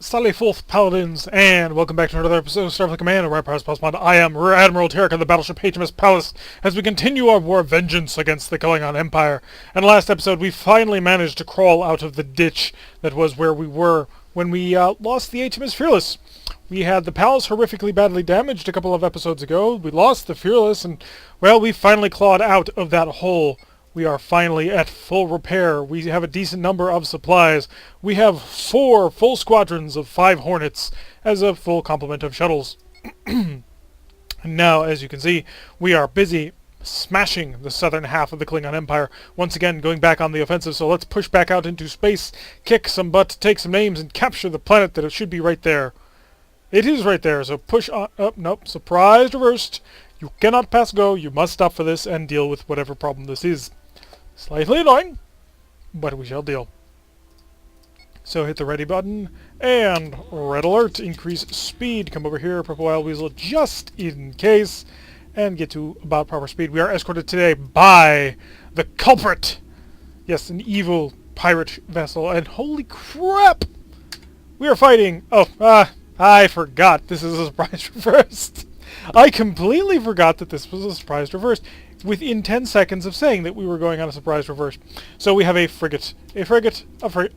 Sally Forth Paladins, and welcome back to another episode of Starfleet Command, Orion Pirates. I am Rear Admiral Tarek of the battleship HMS Pallas, as we continue our war of vengeance against the Klingon Empire. And last episode, we finally managed to crawl out of the ditch that was where we were when we lost the HMS Fearless. We had the Pallas horrifically badly damaged a couple of episodes ago. We lost the Fearless, and, well, we finally clawed out of that hole. We are finally at full repair. We have a decent number of supplies. We have 4 full squadrons of 5 Hornets as a full complement of shuttles. And now, as you can see, we are busy smashing the southern half of the Klingon Empire, once again going back on the offensive. So let's push back out into space, kick some butt, take some names, and capture the planet that it should be right there. It is right there, so push on. Oh, nope, surprise reversed. You cannot pass go. You must stop for this and deal with whatever problem this is. Slightly annoying, but we shall deal. So hit the ready button, and red alert, increase speed. Come over here, Purple Wild Weasel, just in case, and get to about proper speed. We are escorted today by the culprit. Yes, an evil pirate vessel, and holy crap! We are fighting... I forgot this is a surprise reversed. I completely forgot that this was a surprise reversed within 10 seconds of saying that we were going on a surprise reverse. So we have a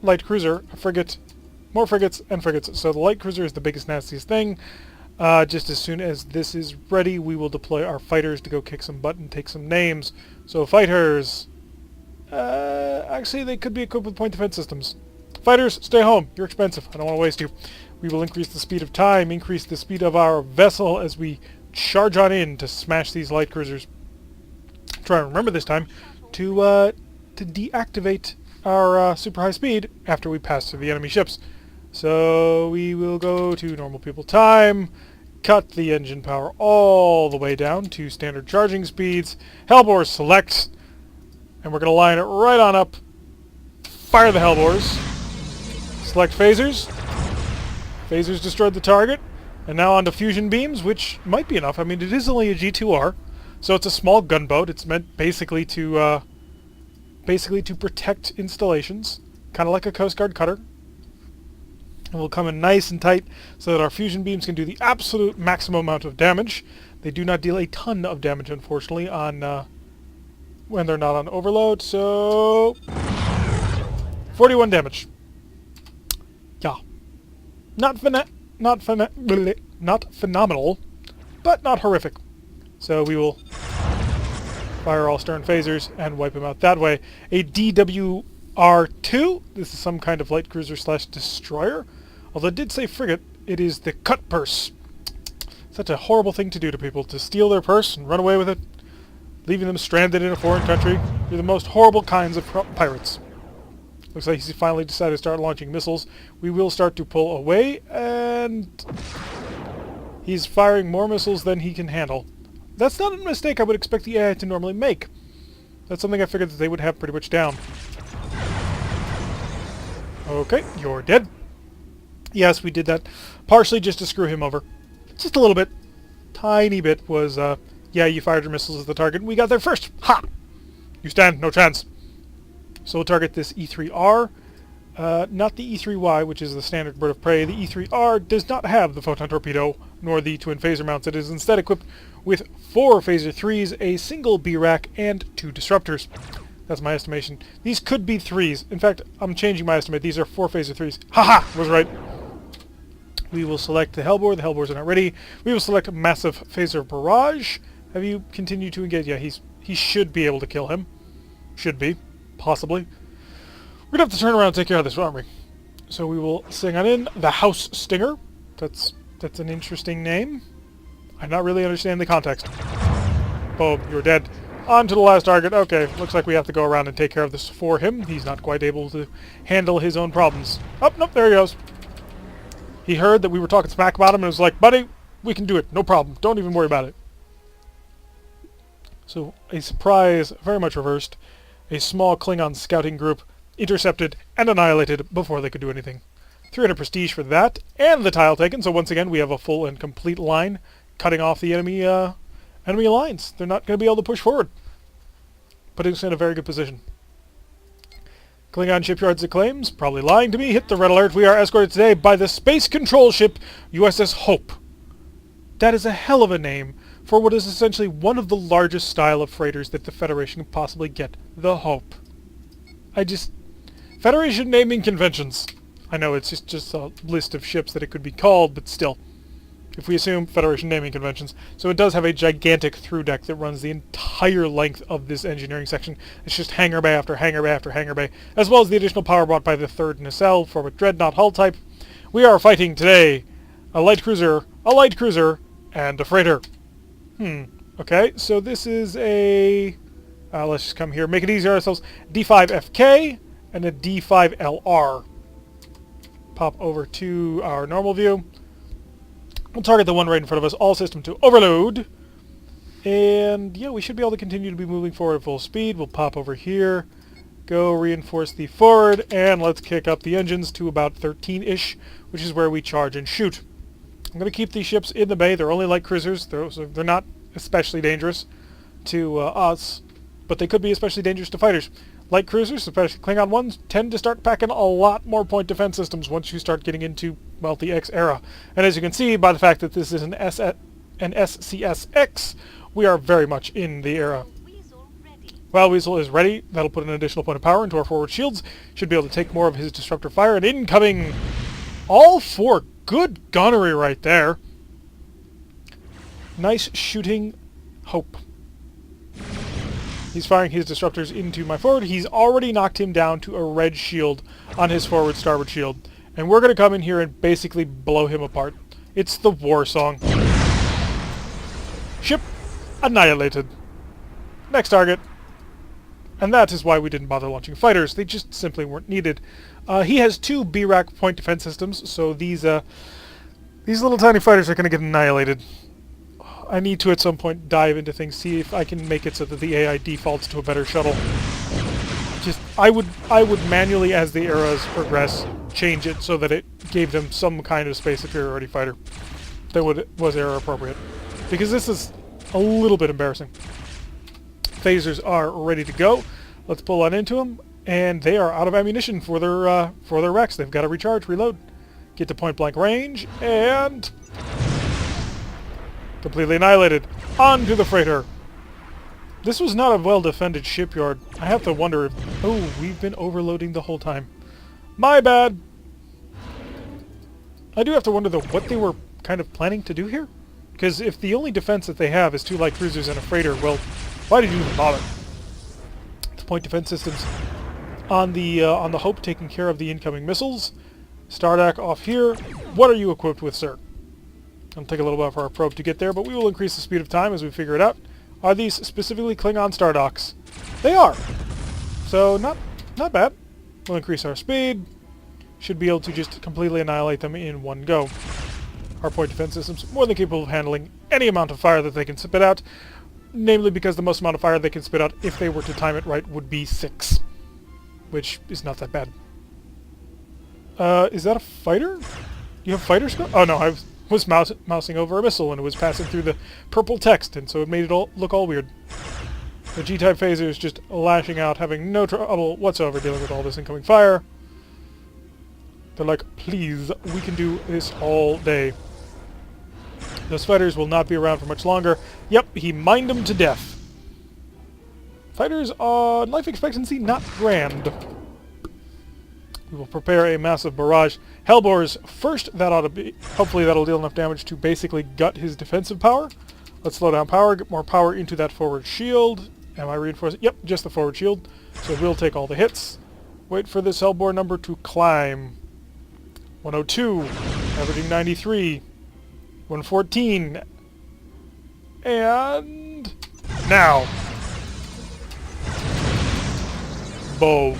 light cruiser, a frigate, more frigates, and frigates. So the light cruiser is the biggest, nastiest thing. Just as soon as this is ready, we will deploy our fighters to go kick some butt and take some names. So fighters... actually, they could be equipped with point defense systems. Fighters, stay home. You're expensive. I don't want to waste you. We will increase the speed of time, increase the speed of our vessel as we charge on in to smash these light cruisers. Try and remember this time to deactivate our super high speed after we pass through the enemy ships. So we will go to normal people time, cut the engine power all the way down to standard charging speeds, Hellbores select, and we're going to line it right on up. Fire the Hellbores. Select phasers. Phasers destroyed the target. And now on to fusion beams, which might be enough. I mean, it is only a G2R, so it's a small gunboat. It's meant basically to protect installations, kind of like a Coast Guard cutter. And we'll come in nice and tight so that our fusion beams can do the absolute maximum amount of damage. They do not deal a ton of damage, unfortunately, on when they're not on overload. So 41 damage. Yeah, not phenomenal, but not horrific. So we will fire all stern phasers and wipe him out that way. A DWR-2. This is some kind of light cruiser / destroyer. Although it did say frigate, it is the cut purse. Such a horrible thing to do to people, to steal their purse and run away with it, leaving them stranded in a foreign country. They're the most horrible kinds of pirates. Looks like he's finally decided to start launching missiles. We will start to pull away, and he's firing more missiles than he can handle. That's not a mistake I would expect the AI to normally make. That's something I figured that they would have pretty much down. Okay, you're dead. Yes, we did that partially just to screw him over. Just a little bit. Tiny bit was, yeah, you fired your missiles at the target, and we got there first. Ha! You stand no chance. So we'll target this E3R, not the E3Y, which is the standard bird of prey. The E3R does not have the photon torpedo, nor the twin phaser mounts. It is instead equipped with 4 phaser 3s, a single B-rack, and 2 disruptors. That's my estimation. These could be 3s. In fact, I'm changing my estimate. These are 4 phaser 3s. Haha! Was right. We will select the Hellbore. The Hellbores are not ready. We will select Massive Phaser Barrage. Have you continued to engage? Yeah, he should be able to kill him. Should be. Possibly. We're going to have to turn around and take care of this, aren't we? So we will sing on in. The House Stinger. That's an interesting name. I not really understand the context. Boom, you're dead. On to the last target. Okay, looks like we have to go around and take care of this for him. He's not quite able to handle his own problems. Oh, nope, there he goes. He heard that we were talking smack about him and was like, buddy, we can do it. No problem. Don't even worry about it. So, a surprise, very much reversed. A small Klingon scouting group intercepted and annihilated before they could do anything. 300 prestige for that, and the tile taken, so once again we have a full and complete line cutting off the enemy lines. They're not going to be able to push forward, putting us in a very good position. Klingon shipyards it claims, probably lying to me. Hit the red alert. We are escorted today by the space control ship USS Hope. That is a hell of a name for what is essentially one of the largest style of freighters that the Federation can possibly get. The Hope. Federation naming conventions. I know it's just a list of ships that it could be called, but still. If we assume Federation naming conventions. So it does have a gigantic through deck that runs the entire length of this engineering section. It's just hangar bay after hangar bay after hangar bay, as well as the additional power brought by the third nacelle for a dreadnought hull type. We are fighting today a light cruiser, and a freighter. Okay, so this is a... let's just come here, make it easier on ourselves. D5FK and a D5LR. Pop over to our normal view. We'll target the one right in front of us, all system to overload. And yeah, we should be able to continue to be moving forward at full speed. We'll pop over here, go reinforce the forward, and let's kick up the engines to about 13-ish, which is where we charge and shoot. I'm going to keep these ships in the bay. They're only light cruisers. They're not especially dangerous to us, but they could be especially dangerous to fighters. Light cruisers, especially Klingon ones, tend to start packing a lot more point defense systems once you start getting into, well, the X era. And as you can see by the fact that this is an SCSX, we are very much in the era. While Weasel is ready, that'll put an additional point of power into our forward shields. Should be able to take more of his disruptor fire, and incoming all four. Good gunnery right there. Nice shooting, Hope. He's firing his disruptors into my forward. He's already knocked him down to a red shield on his forward starboard shield. And we're going to come in here and basically blow him apart. It's the war song. Ship annihilated. Next target. And that is why we didn't bother launching fighters. They just simply weren't needed. He has two B-rack point defense systems, so these little tiny fighters are going to get annihilated. I need to at some point dive into things, see if I can make it so that the AI defaults to a better shuttle. I would manually, as the eras progress, change it so that it gave them some kind of space superiority fighter that was era appropriate. Because this is a little bit embarrassing. Phasers are ready to go. Let's pull on into them, and they are out of ammunition for their wrecks. They've got to recharge, reload, get to point blank range, and completely annihilated. On to the freighter. This was not a well-defended shipyard. I have to wonder if... Oh, we've been overloading the whole time. My bad. I do have to wonder, though, what they were kind of planning to do here. Because if the only defense that they have is two light cruisers and a freighter, well, why did you even bother? The point defense systems on the Hope taking care of the incoming missiles. Stardak off here. What are you equipped with, sir? It'll take a little while for our probe to get there, but we will increase the speed of time as we figure it out. Are these specifically Klingon Stardocks? They are. So not bad. We'll increase our speed. Should be able to just completely annihilate them in one go. Our point defense systems more than capable of handling any amount of fire that they can spit out, namely because the most amount of fire they can spit out, if they were to time it right, would be 6, which is not that bad. Is that a fighter? You have fighters? Oh no, I was mousing over a missile and it was passing through the purple text, and so it made it all look all weird. The G-type phaser is just lashing out, having no trouble whatsoever dealing with all this incoming fire. They're like, please, we can do this all day. Those fighters will not be around for much longer. Yep, he mined them to death. Fighters on life expectancy, not grand. We will prepare a massive barrage. Hellbore's first, that ought to be... Hopefully that'll deal enough damage to basically gut his defensive power. Let's slow down power, get more power into that forward shield. Am I reinforcing? Yep, just the forward shield. So we'll take all the hits. Wait for this Hellbore number to climb. 102, averaging 93, 114, and now. Boom.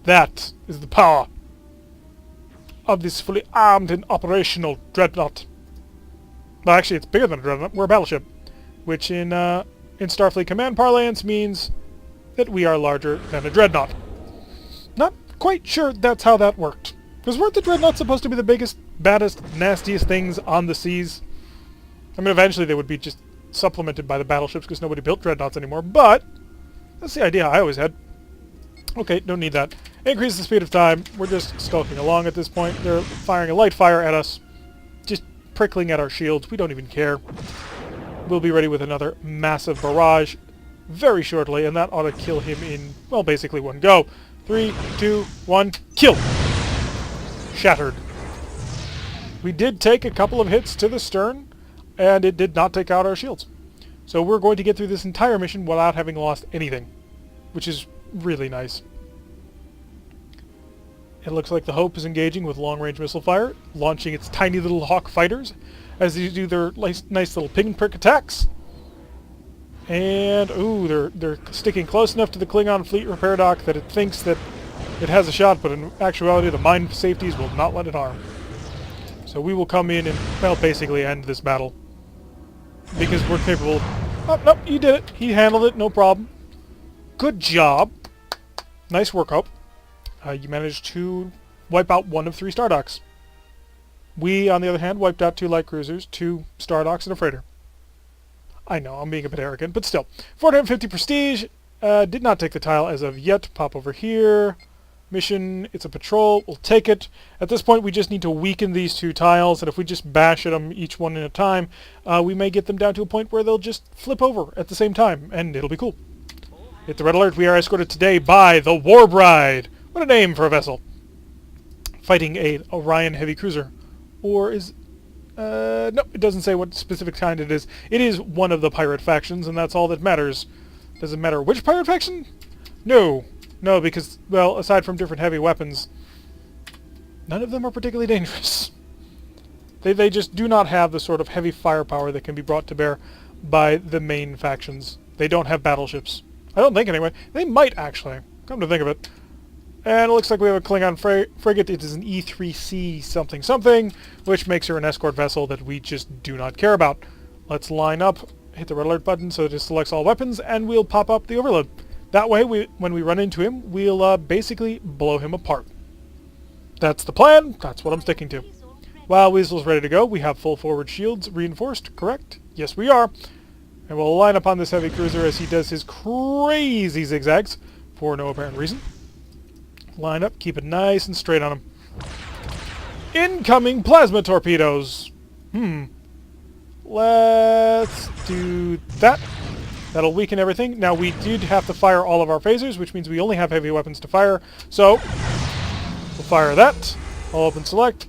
That is the power of this fully armed and operational dreadnought. Well, actually, it's bigger than a dreadnought. We're a battleship, which in Starfleet Command parlance means that we are larger than a dreadnought. Not quite sure that's how that worked. Because weren't the dreadnoughts supposed to be the biggest, baddest, nastiest things on the seas? I mean, eventually they would be just supplemented by the battleships because nobody built dreadnoughts anymore, but that's the idea I always had. Okay, don't need that. Increase the speed of time. We're just skulking along at this point. They're firing a light fire at us. Just prickling at our shields. We don't even care. We'll be ready with another massive barrage very shortly, and that ought to kill him in, well, basically one go. 3, 2, 1, kill! Shattered. We did take a couple of hits to the stern, and it did not take out our shields. So we're going to get through this entire mission without having lost anything, which is really nice. It looks like the Hope is engaging with long-range missile fire, launching its tiny little Hawk fighters as they do their nice little pinprick attacks. And, ooh, they're sticking close enough to the Klingon fleet repair dock that it thinks that it has a shot, but in actuality the mine safeties will not let it harm. So we will come in and, well, basically end this battle. Because we're capable of... Oh, nope, he did it. He handled it, no problem. Good job. Nice work, Hope. You managed to wipe out 1 of 3 star docks. We, on the other hand, wiped out 2 light cruisers, 2 star docks, and a freighter. I know, I'm being a bit arrogant, but still. 450 prestige. Did not take the tile as of yet. Pop over here. Mission, it's a patrol. We'll take it. At this point, we just need to weaken these 2 tiles, and if we just bash at them each one at a time, we may get them down to a point where they'll just flip over at the same time, and it'll be cool. Hit the red alert. We are escorted today by the War Bride. What a name for a vessel. Fighting a Orion heavy cruiser. Or is... no, it doesn't say what specific kind it is. It is one of the pirate factions, and that's all that matters. Does it matter which pirate faction? No. No, because, well, aside from different heavy weapons, none of them are particularly dangerous. They just do not have the sort of heavy firepower that can be brought to bear by the main factions. They don't have battleships. I don't think, anyway. They might, actually. Come to think of it. And it looks like we have a Klingon frigate. It is an E3C something, which makes her an escort vessel that we just do not care about. Let's line up, hit the red alert button so it just selects all weapons, and we'll pop up the overload. That way, when we run into him, we'll basically blow him apart. That's the plan. That's what I'm sticking to. While Weasel's ready to go, we have full forward shields reinforced, correct? Yes, we are. And we'll line up on this heavy cruiser as he does his crazy zigzags for no apparent reason. Line up, keep it nice and straight on him. Incoming plasma torpedoes! Let's do that. That'll weaken everything. Now, we did have to fire all of our phasers, which means we only have heavy weapons to fire. So, we'll fire that. I'll open select.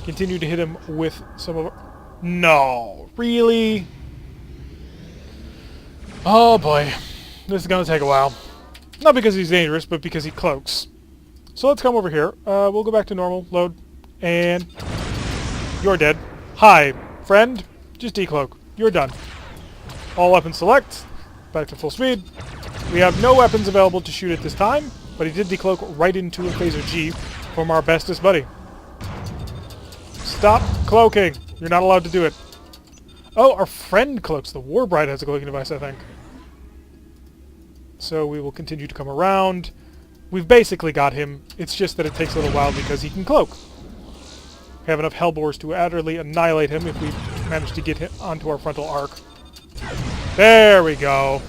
Continue to hit him with some of our... No! Really? Oh boy. This is gonna take a while. Not because he's dangerous, but because he cloaks. So let's come over here. We'll go back to normal, load, and you're dead. Hi, friend. Just decloak. You're done. All weapons select. Back to full speed. We have no weapons available to shoot at this time, but he did decloak right into a phaser G from our bestest buddy. Stop cloaking. You're not allowed to do it. Oh, our friend cloaks. The War Bride has a cloaking device, I think. So we will continue to come around. We've basically got him. It's just that it takes a little while because he can cloak. We have enough Hellbores to utterly annihilate him if we manage to get him onto our frontal arc. There we go.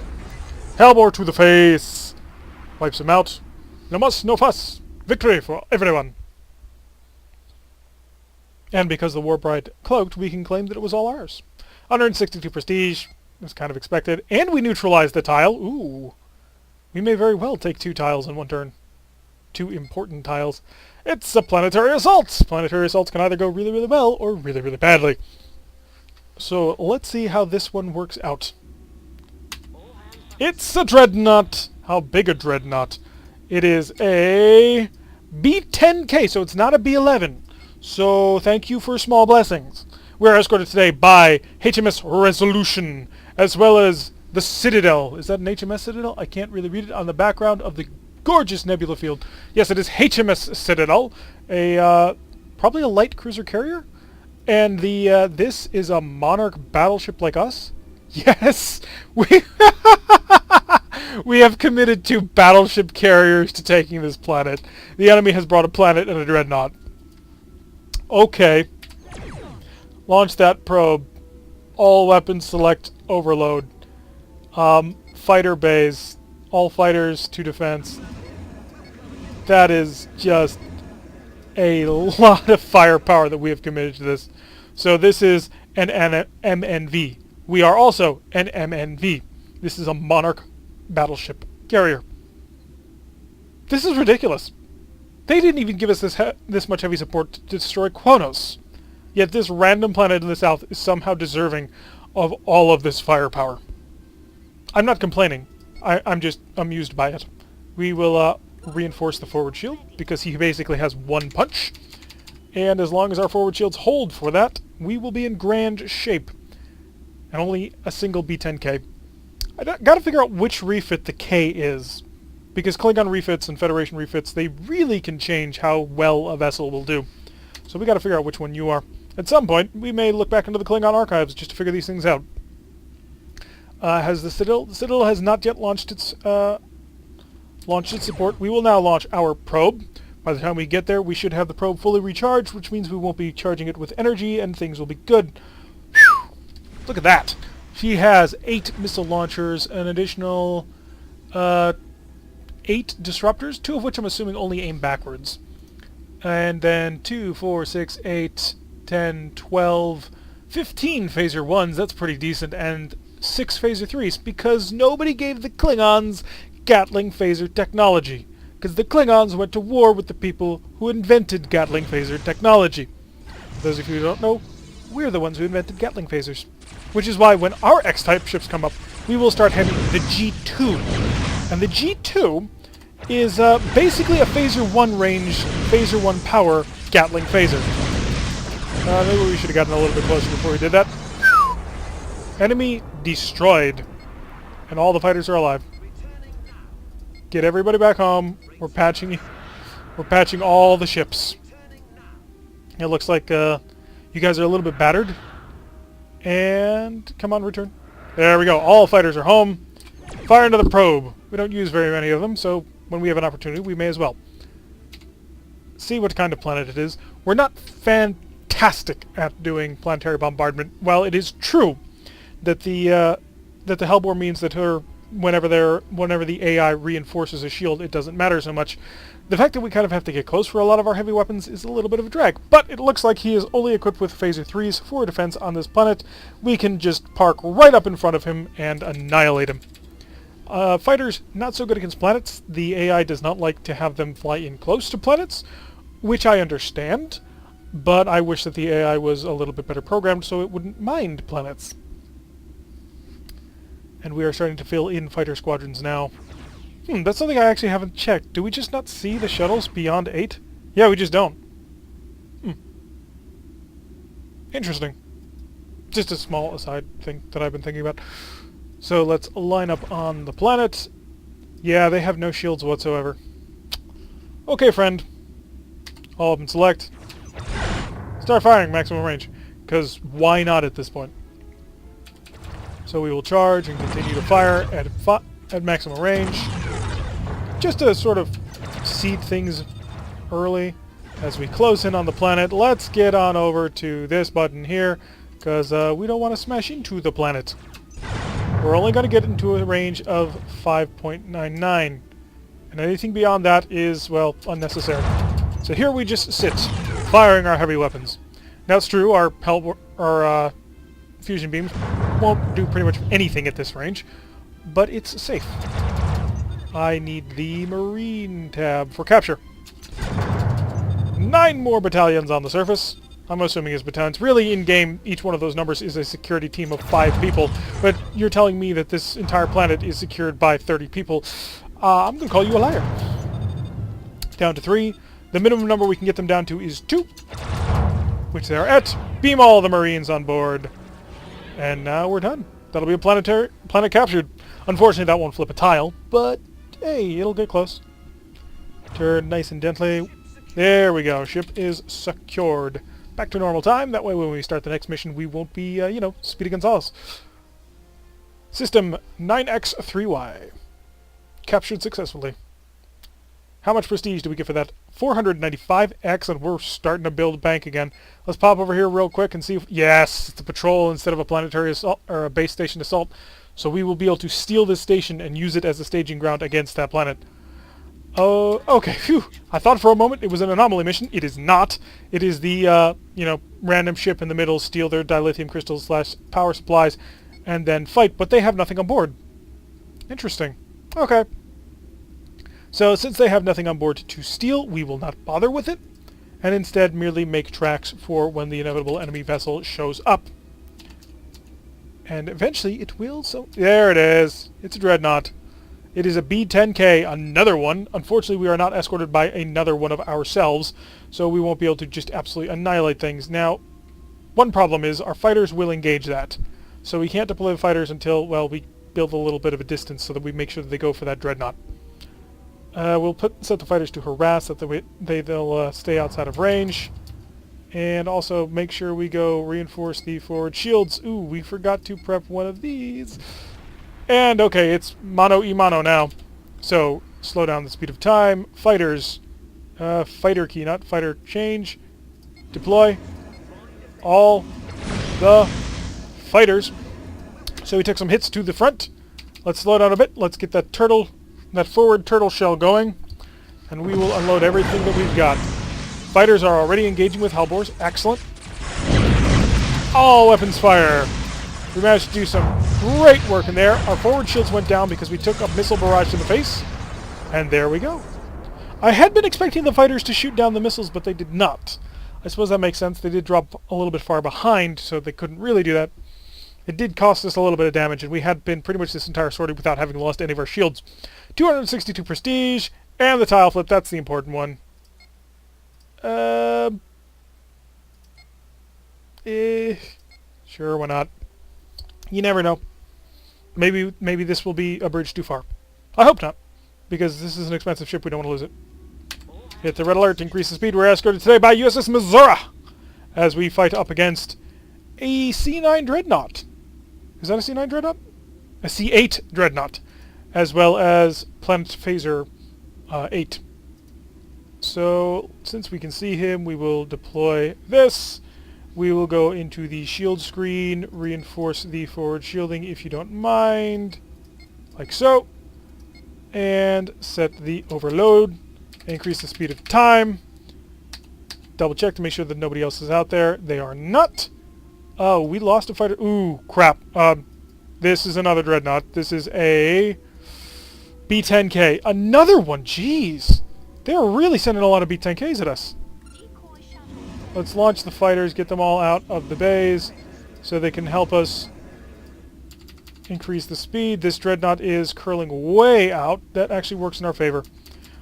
Hellbore to the face. Wipes him out. No muss, no fuss. Victory for everyone. And because the War Bride cloaked, we can claim that it was all ours. 162 prestige. That's kind of expected. And we neutralized the tile. Ooh. We may very well take 2 tiles in one turn. 2 important tiles. It's a planetary assault! Planetary assaults can either go really, really well or really, really badly. So let's see how this one works out. It's a dreadnought! How big a dreadnought? It is a B-10K, so it's not a B-11. So thank you for small blessings. We're escorted today by HMS Resolution, as well as the Citadel. Is that an HMS Citadel? I can't really read it on the background of the gorgeous nebula field. Yes, it is HMS Citadel, a probably a light cruiser carrier. And the this is a Monarch battleship like us. Yes, we have committed 2 battleship carriers to taking this planet. The enemy has brought a planet and a dreadnought. Okay. Launch that probe. All weapons select overload. Fighter bays. all fighters to defense. That is just a lot of firepower that we have committed to this. So this is an MNV. We are also an MNV. This is a Monarch battleship carrier. This is ridiculous. They didn't even give us this much heavy support to destroy Kronos. Yet this random planet in the south is somehow deserving of all of this firepower. I'm not complaining. I'm just amused by it. We will reinforce the forward shield because he basically has one punch. And as long as our forward shields hold for that, we will be in grand shape. And only a single B-10K. I gotta figure out which refit the K is. Because Klingon refits and Federation refits, they really can change how well a vessel will do. So we gotta figure out which one you are. At some point, we may look back into the Klingon archives just to figure these things out. Has the Citadel? The Citadel has not yet launched its support. We will now launch our probe. By the time we get there, we should have the probe fully recharged, which means we won't be charging it with energy, and things will be good. Whew. Look at that. She has 8 missile launchers, an additional 8 disruptors, 2 of which I'm assuming only aim backwards. And then 2, 4, 6, 8, 10, 12, 15 phaser 1s. That's pretty decent. And 6 phaser 3s, because nobody gave the Klingons Gatling phaser technology. Because the Klingons went to war with the people who invented Gatling phaser technology. For those of you who don't know, we're the ones who invented Gatling phasers. Which is why when our X-type ships come up, we will start having the G2. And the G2 is basically a phaser 1 range, phaser 1 power Gatling phaser. Maybe we should have gotten a little bit closer before we did that. Enemy destroyed. And all the fighters are alive. Get everybody back home. We're patching all the ships. It looks like you guys are a little bit battered. And come on, return. There we go. All fighters are home. Fire into the probe. We don't use very many of them, so when we have an opportunity, we may as well. See what kind of planet it is. We're not fantastic at doing planetary bombardment. While it is true that the Hellbore means that whenever the AI reinforces a shield, it doesn't matter so much. The fact that we kind of have to get close for a lot of our heavy weapons is a little bit of a drag, but it looks like he is only equipped with phaser 3s for defense on this planet. We can just park right up in front of him and annihilate him. Fighters, not so good against planets. The AI does not like to have them fly in close to planets, which I understand, but I wish that the AI was a little bit better programmed so it wouldn't mind planets. And we are starting to fill in fighter squadrons now. That's something I actually haven't checked. Do we just not see the shuttles beyond 8? Yeah, we just don't. Interesting. Just a small aside thing that I've been thinking about. So let's line up on the planet. Yeah, they have no shields whatsoever. Okay, friend. All of them select. Start firing, maximum range. Because why not at this point? So we will charge and continue to fire at maximum range. Just to sort of seed things early as we close in on the planet. Let's get on over to this button here, because we don't want to smash into the planet. We're only going to get into a range of 5.99. And anything beyond that is, well, unnecessary. So here we just sit, firing our heavy weapons. Now it's true, our fusion beams won't do pretty much anything at this range, but it's safe. I need the Marine tab for capture. 9 more battalions on the surface. I'm assuming it's battalions. Really, in-game, each one of those numbers is a security team of 5 people, but you're telling me that this entire planet is secured by 30 people. I'm going to call you a liar. Down to 3. The minimum number we can get them down to is 2, which they are at. Beam all the Marines on board. And now we're done. That'll be a planet captured. Unfortunately, that won't flip a tile, but hey, it'll get close. Turn nice and gently. There we go. Ship is secured. Back to normal time. That way when we start the next mission, we won't be, Speedy Gonzales. System 9X3Y. Captured successfully. How much prestige do we get for that? 495X, and we're starting to build a bank again. Let's pop over here real quick and see if... Yes! It's a patrol instead of a planetary assault, or a base station assault. So we will be able to steal this station and use it as a staging ground against that planet. Oh, okay, phew. I thought for a moment it was an anomaly mission. It is not. It is the, random ship in the middle, steal their dilithium crystals / power supplies, and then fight, but they have nothing on board. Interesting. Okay. So since they have nothing on board to steal, we will not bother with it, and instead merely make tracks for when the inevitable enemy vessel shows up. And eventually it will, so... There it is! It's a dreadnought. It is a B-10K, another one. Unfortunately, we are not escorted by another one of ourselves, so we won't be able to just absolutely annihilate things. Now, one problem is our fighters will engage that. So we can't deploy the fighters until, well, we build a little bit of a distance so that we make sure that they go for that dreadnought. We'll set the fighters to harass so that they'll stay outside of range. And also make sure we go reinforce the forward shields. Ooh, we forgot to prep one of these. And okay, it's mano y mano now. So, slow down the speed of time. Fighters. Fighter key, not fighter change. Deploy. All the fighters. So we took some hits to the front. Let's slow down a bit. Let's get that forward turtle shell going. And we will unload everything that we've got. Fighters are already engaging with hellbores. Excellent. All weapons fire. We managed to do some great work in there. Our forward shields went down because we took a missile barrage to the face. And there we go. I had been expecting the fighters to shoot down the missiles, but they did not. I suppose that makes sense. They did drop a little bit far behind, so they couldn't really do that. It did cost us a little bit of damage, and we had been pretty much this entire sortie without having lost any of our shields. 262 prestige, and the tile flip. That's the important one. Sure, why not? You never know. Maybe this will be a bridge too far. I hope not, because this is an expensive ship. We don't want to lose it. Hit the red alert. Increase the speed. We're escorted today by USS Missouri as we fight up against a C9 dreadnought. Is that a C9 dreadnought? A C8 dreadnought, as well as Planet Phaser 8. So, since we can see him, we will deploy this. We will go into the shield screen, reinforce the forward shielding if you don't mind, like so, and set the overload, increase the speed of time, double check to make sure that nobody else is out there. They are not. Oh, we lost a fighter. Ooh, crap. This is another dreadnought. This is a B-10K. Another one, jeez. They're really sending a lot of B-10Ks at us. Let's launch the fighters, get them all out of the bays so they can help us increase the speed. This dreadnought is curling way out. That actually works in our favor.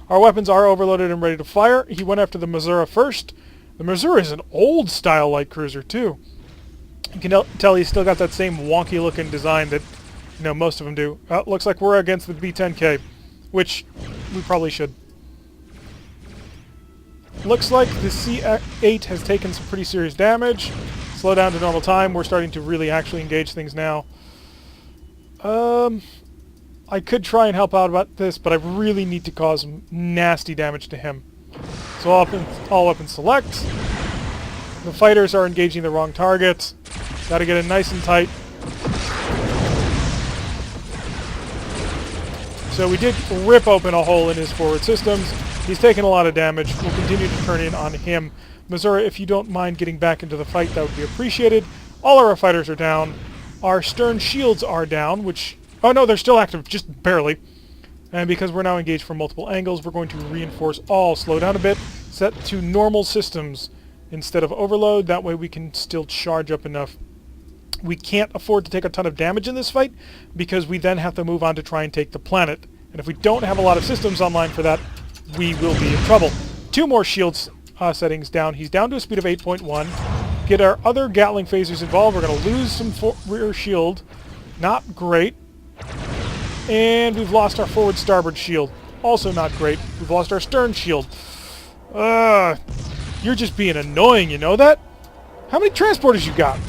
Our weapons are overloaded and ready to fire. He went after the Missouri first. The Missouri is an old style light cruiser too. You can tell he's still got that same wonky looking design that most of them do. Looks like we're against the B-10K, which we probably should. Looks like the C8 has taken some pretty serious damage. Slow down to normal time. We're starting to really actually engage things now. I could try and help out about this, but I really need to cause some nasty damage to him. So all weapons select. The fighters are engaging the wrong target. Gotta get it nice and tight. So we did rip open a hole in his forward systems. He's taken a lot of damage. We'll continue to turn in on him. Missouri, if you don't mind getting back into the fight, that would be appreciated. All our fighters are down. Our stern shields are down, which... Oh no, they're still active, just barely. And because we're now engaged from multiple angles, we're going to reinforce all. Slow down a bit. Set to normal systems instead of overload. That way we can still charge up enough. We can't afford to take a ton of damage in this fight because we then have to move on to try and take the planet. And if we don't have a lot of systems online for that, we will be in trouble. 2 more shields settings down. He's down to a speed of 8.1. Get our other Gatling phasers involved. We're going to lose some rear shield. Not great. And we've lost our forward starboard shield. Also not great. We've lost our stern shield. You're just being annoying, you know that? How many transporters you got?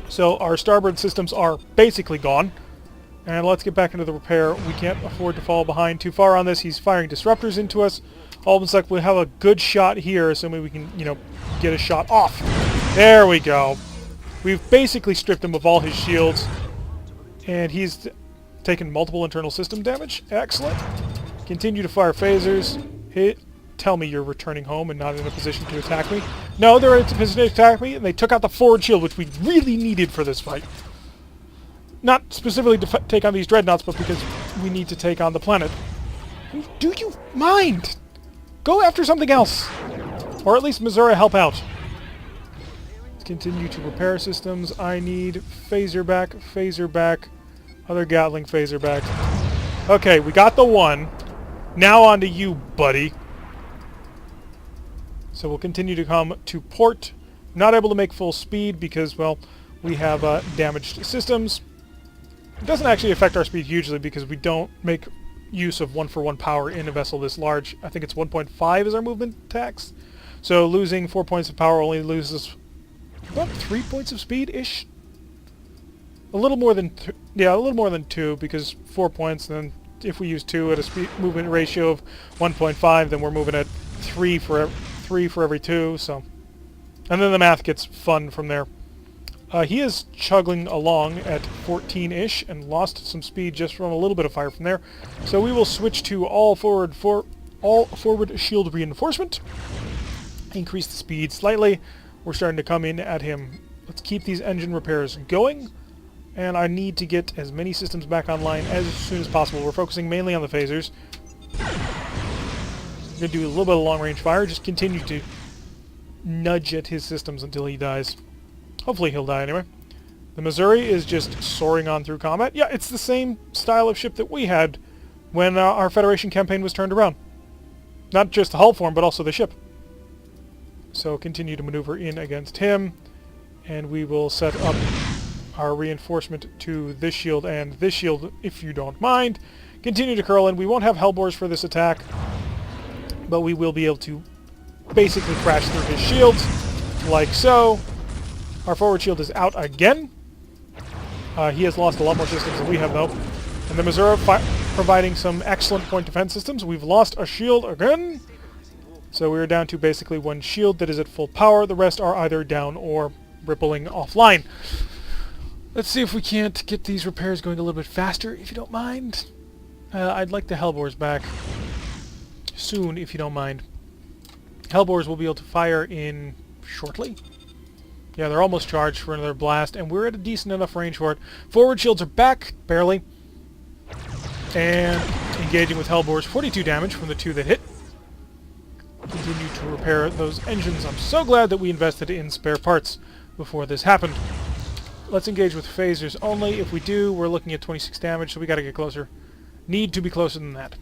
So our starboard systems are basically gone. And let's get back into the repair. We can't afford to fall behind too far on this. He's firing disruptors into us. Almost like we'll have a good shot here, assuming we can, get a shot off. There we go. We've basically stripped him of all his shields, and he's taken multiple internal system damage. Excellent. Continue to fire phasers. Tell me you're returning home and not in a position to attack me. No, they're in a position to attack me, and they took out the forward shield, which we really needed for this fight. Not specifically to take on these dreadnoughts, but because we need to take on the planet. Do you mind? Go after something else. Or at least Missouri help out. Let's continue to repair systems. I need phaser back, other Gatling phaser back. Okay, we got the one. Now on to you, buddy. So we'll continue to come to port. Not able to make full speed because, well, we have damaged systems. It doesn't actually affect our speed hugely because we don't make use of 1-for-1 power in a vessel this large. I think it's 1.5 is our movement tax. So losing 4 points of power only loses about 3 points of speed-ish. A little more than a little more than 2 because 4 points, and then if we use 2 at a speed movement ratio of 1.5, then we're moving at 3 for every 2, so. And then the math gets fun from there. He is chugging along at 14-ish and lost some speed just from a little bit of fire from there. So we will switch to all forward shield reinforcement. Increase the speed slightly. We're starting to come in at him. Let's keep these engine repairs going. And I need to get as many systems back online as soon as possible. We're focusing mainly on the phasers. We're going to do a little bit of long-range fire. Just continue to nudge at his systems until he dies. Hopefully he'll die anyway. The Missouri is just soaring on through combat. Yeah, it's the same style of ship that we had when our Federation campaign was turned around. Not just the hull form, but also the ship. So continue to maneuver in against him. And we will set up our reinforcement to this shield and this shield, if you don't mind. Continue to curl in. We won't have Hellbores for this attack, but we will be able to basically crash through his shields, like so. Our forward shield is out again. He has lost a lot more systems than we have, though. And the Missouri providing some excellent point defense systems. We've lost a shield again. So we're down to basically one shield that is at full power. The rest are either down or rippling offline. Let's see if we can't get these repairs going a little bit faster, if you don't mind. I'd like the Hellbores back soon, if you don't mind. Hellbores will be able to fire in shortly. Yeah, they're almost charged for another blast, and we're at a decent enough range for it. Forward shields are back, barely. And engaging with Hellbores, 42 damage from the 2 that hit. Continue to repair those engines. I'm so glad that we invested in spare parts before this happened. Let's engage with phasers only. If we do, we're looking at 26 damage, so we gotta get closer. Need to be closer than that.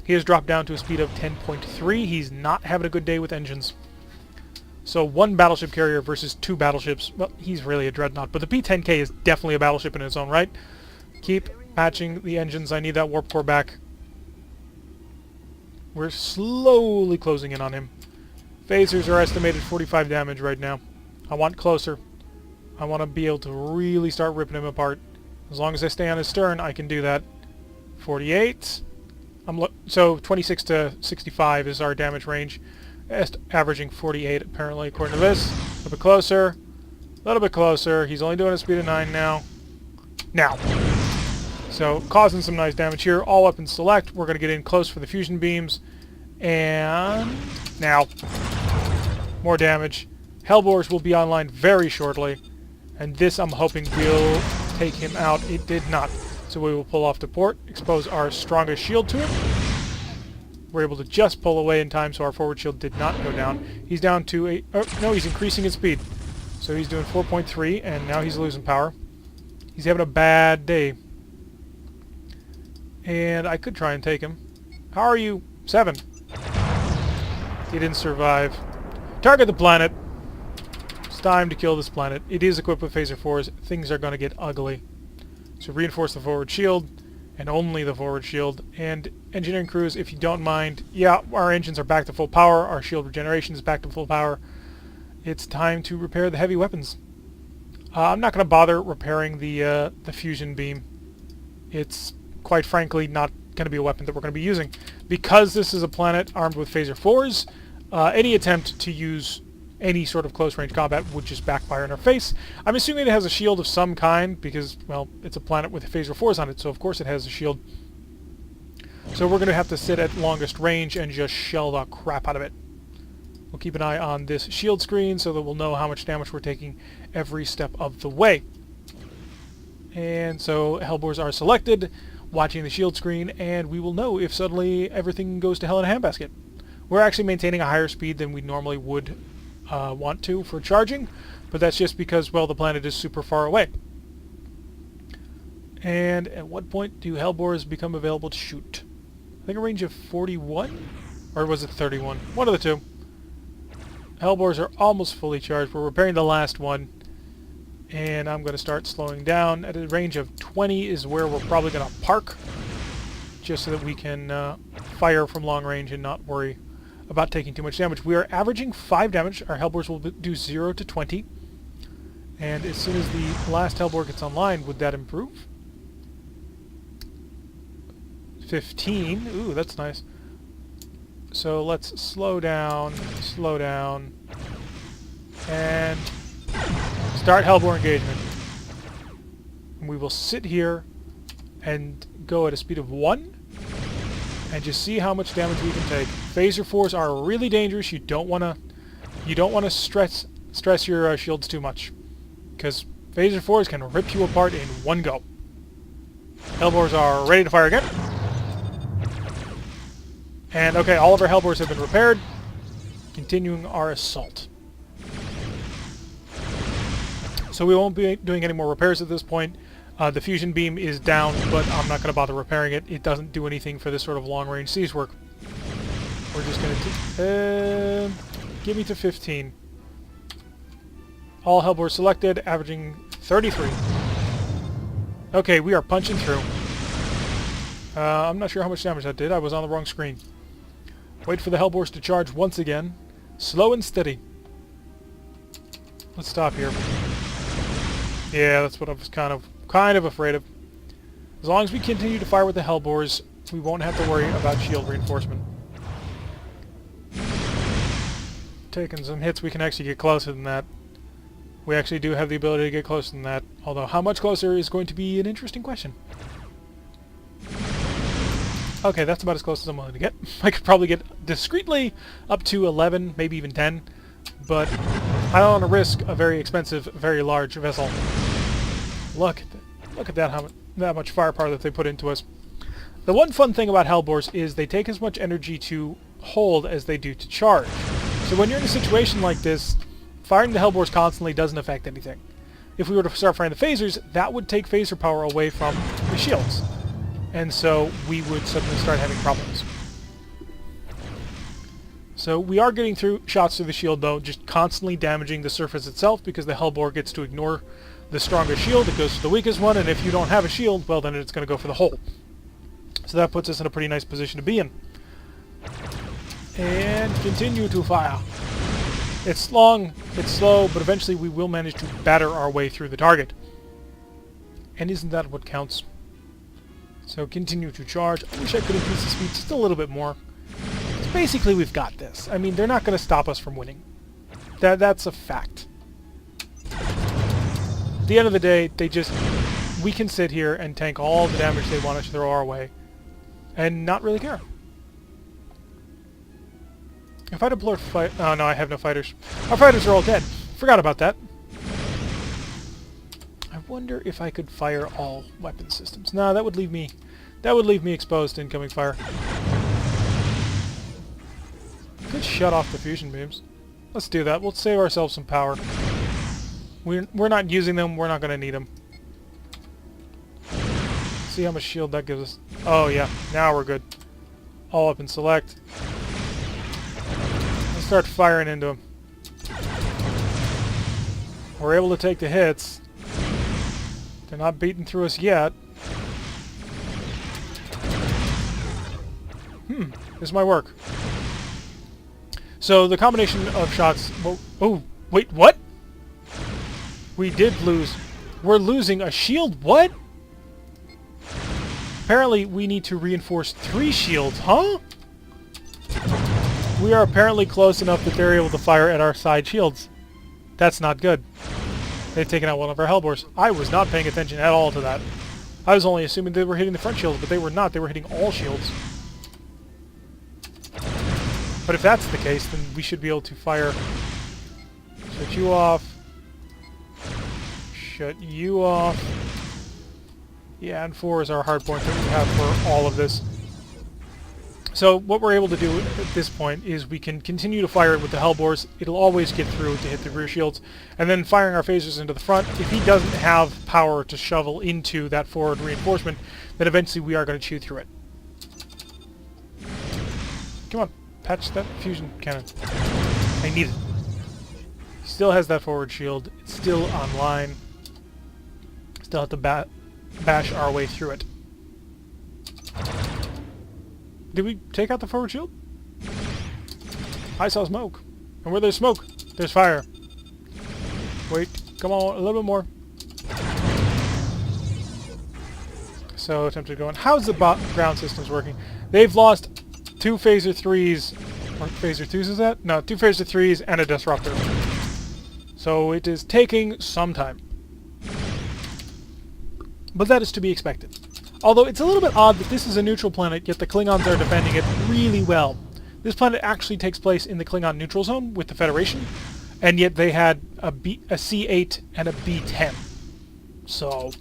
He has dropped down to a speed of 10.3. He's not having a good day with engines. So 1 battleship carrier versus 2 battleships. Well, he's really a dreadnought, but the P-10K is definitely a battleship in its own right. Keep patching the engines. I need that warp core back. We're slowly closing in on him. Phasers are estimated 45 damage right now. I want closer. I want to be able to really start ripping him apart. As long as I stay on his stern, I can do that. 48. So 26 to 65 is our damage range. Averaging 48 apparently according to this. A little bit closer. A little bit closer. He's only doing a speed of 9 now. Now. So causing some nice damage here. All weapons select. We're going to get in close for the fusion beams. And now. More damage. Hellbores will be online very shortly. And this I'm hoping will take him out. It did not. So we will pull off to port. Expose our strongest shield to him. We're able to just pull away in time so our forward shield did not go down. He's down to a... Oh, no, he's increasing his speed. So he's doing 4.3, and now he's losing power. He's having a bad day. And I could try and take him. How are you? 7. He didn't survive. Target the planet. It's time to kill this planet. It is equipped with phaser 4s. Things are going to get ugly. So reinforce the forward shield. And only the forward shield. And engineering crews, if you don't mind, yeah, our engines are back to full power. Our shield regeneration is back to full power. It's time to repair the heavy weapons. I'm not going to bother repairing the fusion beam. It's, quite frankly, not going to be a weapon that we're going to be using. Because this is a planet armed with phaser 4s, any attempt to use any sort of close-range combat would just backfire in our face. I'm assuming it has a shield of some kind because, well, it's a planet with phaser 4s on it, so of course it has a shield. So we're going to have to sit at longest range and just shell the crap out of it. We'll keep an eye on this shield screen so that we'll know how much damage we're taking every step of the way. And so Hellbores are selected, watching the shield screen, and we will know if suddenly everything goes to hell in a handbasket. We're actually maintaining a higher speed than we normally would want to for charging, but that's just because, well, the planet is super far away. And at what point do Hellbores become available to shoot? I think a range of 41? Or was it 31? One of the two. Hellbores are almost fully charged. We're repairing the last one. And I'm going to start slowing down. At a range of 20 is where we're probably going to park, just so that we can fire from long range and not worry about taking too much damage. We are averaging 5 damage. Our Hellbores will do 0 to 20. And as soon as the last Hellbore gets online, would that improve? 15. Ooh, that's nice. So let's slow down, and start Hellbore engagement. And we will sit here and go at a speed of 1 and just see how much damage we can take. Phaser 4s are really dangerous. You don't want to stress your shields too much, because Phaser 4s can rip you apart in one go. Hellbores are ready to fire again. And okay, all of our Hellbores have been repaired. Continuing our assault. So we won't be doing any more repairs at this point. The fusion beam is down, but I'm not going to bother repairing it. It doesn't do anything for this sort of long-range siege work. We're just going to... give me to 15. All Hellbores selected, averaging 33. Okay, we are punching through. I'm not sure how much damage that did. I was on the wrong screen. Wait for the Hellbores to charge once again. Slow and steady. Let's stop here. Yeah, that's what I was kind of afraid of. As long as we continue to fire with the Hellbores, we won't have to worry about shield reinforcement. Taking some hits, we can actually get closer than that. We actually do have the ability to get closer than that, although how much closer is going to be an interesting question. Okay, that's about as close as I'm willing to get. I could probably get discreetly up to 11, maybe even 10, but I don't want to risk a very expensive, very large vessel. Look at that, that much firepower that they put into us. The one fun thing about Hellbores is they take as much energy to hold as they do to charge. So when you're in a situation like this, firing the Hellbores constantly doesn't affect anything. If we were to start firing the phasers, that would take phaser power away from the shields. And so we would suddenly start having problems. So we are getting through shots through the shield, though, just constantly damaging the surface itself, because the Hellbore gets to ignore the strongest shield. It goes to the weakest one, and if you don't have a shield, well, then it's going to go for the whole. So that puts us in a pretty nice position to be in. And continue to fire. It's long, it's slow, but eventually we will manage to batter our way through the target. And isn't that what counts? So continue to charge. I wish I could increase the speed just a little bit more. So basically, we've got this. I mean, they're not going to stop us from winning. That's a fact. At the end of the day, we can sit here and tank all the damage they want us to throw our way and not really care. If I deploy oh no, I have no fighters. Our fighters are all dead. Forgot about that. I wonder if I could fire all weapon systems. No, that would leave me exposed to incoming fire. Could shut off the fusion beams. Let's do that. We'll save ourselves some power. We're not using them. We're not going to need them. See how much shield that gives us. Oh yeah, now we're good. All up and select. Let's start firing into them. We're able to take the hits. They're not beating through us yet. This might work. So the combination of shots... Oh, wait, what? We did lose. We're losing a shield? What? Apparently we need to reinforce 3 shields, huh? We are apparently close enough that they're able to fire at our side shields. That's not good. They've taken out one of our Hellbores. I was not paying attention at all to that. I was only assuming they were hitting the front shields, but they were not. They were hitting all shields. But if that's the case, then we should be able to fire... Shut you off. Shut you off. Yeah, and 4 is our hard point that we have for all of this. So what we're able to do at this point is we can continue to fire it with the Hellbores. It'll always get through to hit the rear shields. And then firing our phasers into the front. If he doesn't have power to shovel into that forward reinforcement, then eventually we are going to chew through it. Come on, patch that fusion cannon. I need it. He still has that forward shield. It's still online. Still have to bash our way through it. Did we take out the forward shield? I saw smoke. And where there's smoke, there's fire. Wait, come on, a little bit more. So, attempted to go in. How's the ground systems working? They've lost 2 phaser 3s. Or phaser 2s is that? No, 2 phaser 3s and a disruptor. So it is taking some time. But that is to be expected. Although it's a little bit odd that this is a neutral planet, yet the Klingons are defending it really well. This planet actually takes place in the Klingon neutral zone with the Federation, and yet they had a C8 and a B10. So,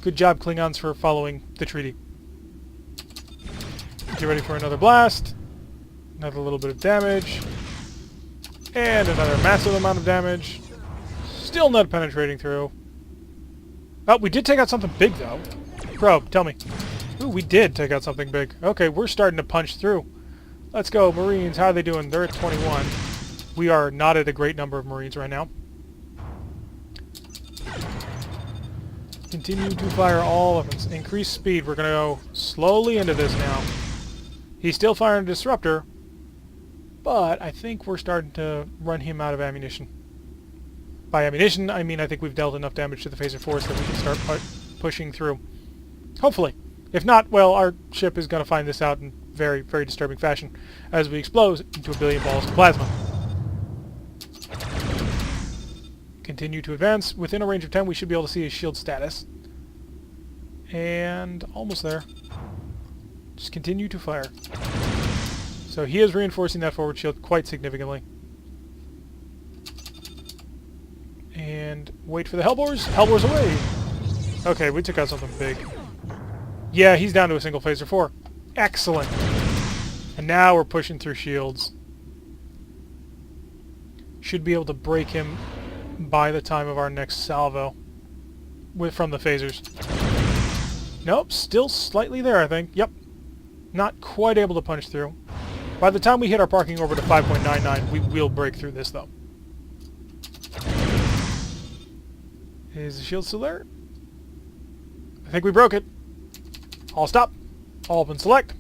good job Klingons for following the treaty. Get ready for another blast. Another little bit of damage. And another massive amount of damage. Still not penetrating through. Oh, we did take out something big, though. Probe, tell me. Ooh, we did take out something big. Okay, we're starting to punch through. Let's go, Marines. How are they doing? They're at 21. We are not at a great number of Marines right now. Continue to fire all weapons. Increase speed. We're going to go slowly into this now. He's still firing a disruptor, but I think we're starting to run him out of ammunition. By ammunition, I mean I think we've dealt enough damage to the phaser force that we can start pushing through. Hopefully. If not, well, our ship is going to find this out in very, very disturbing fashion as we explode into a billion balls of plasma. Continue to advance. Within a range of 10, we should be able to see his shield status. And almost there. Just continue to fire. So he is reinforcing that forward shield quite significantly. And wait for the Hellbores. Hellbores away! Okay, we took out something big. Yeah, he's down to a single phaser 4. Excellent! And now we're pushing through shields. Should be able to break him by the time of our next salvo from the phasers. Nope, still slightly there, I think. Yep. Not quite able to punch through. By the time we hit our parking over to 5.99, we will break through this, though. Is the shield still there? I think we broke it. All stop. All open select.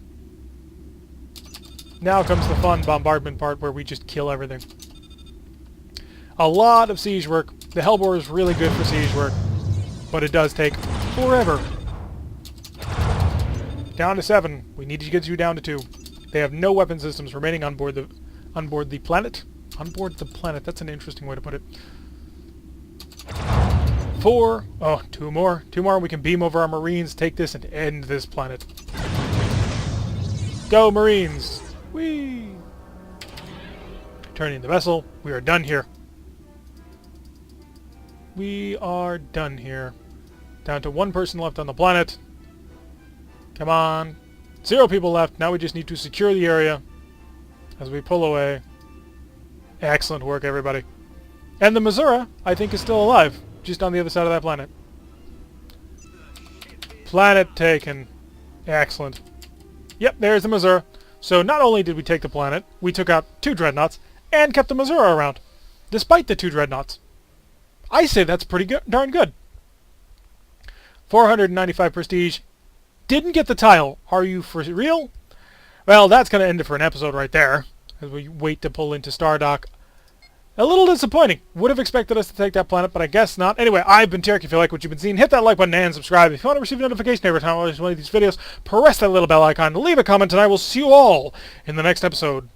Now comes the fun bombardment part where we just kill everything. A lot of siege work. The Hellbore is really good for siege work, but it does take forever. Down to 7. We need to get you down to 2. They have no weapon systems remaining on board the planet. On board the planet. That's an interesting way to put it. 4. Oh, 2 more. 2 more. We can beam over our Marines, take this, and end this planet. Go, Marines! Whee! Turning the vessel. We are done here. We are done here. Down to 1 person left on the planet. Come on. 0 people left. Now we just need to secure the area as we pull away. Excellent work, everybody. And the Missouri, I think, is still alive. Just on the other side of that planet. Planet taken. Excellent. Yep, there's the Missouri. So not only did we take the planet, we took out 2 dreadnoughts and kept the Missouri around, despite the 2 dreadnoughts. I say that's pretty good, darn good. 495 prestige. Didn't get the tile. Are you for real? Well, that's going to end it for an episode right there, as we wait to pull into Stardock. A little disappointing. Would have expected us to take that planet, but I guess not. Anyway, I've been Tarek. If you like what you've been seeing, hit that like button and subscribe. If you want to receive a notification every time I release one of these videos, press that little bell icon, leave a comment, and I will see you all in the next episode.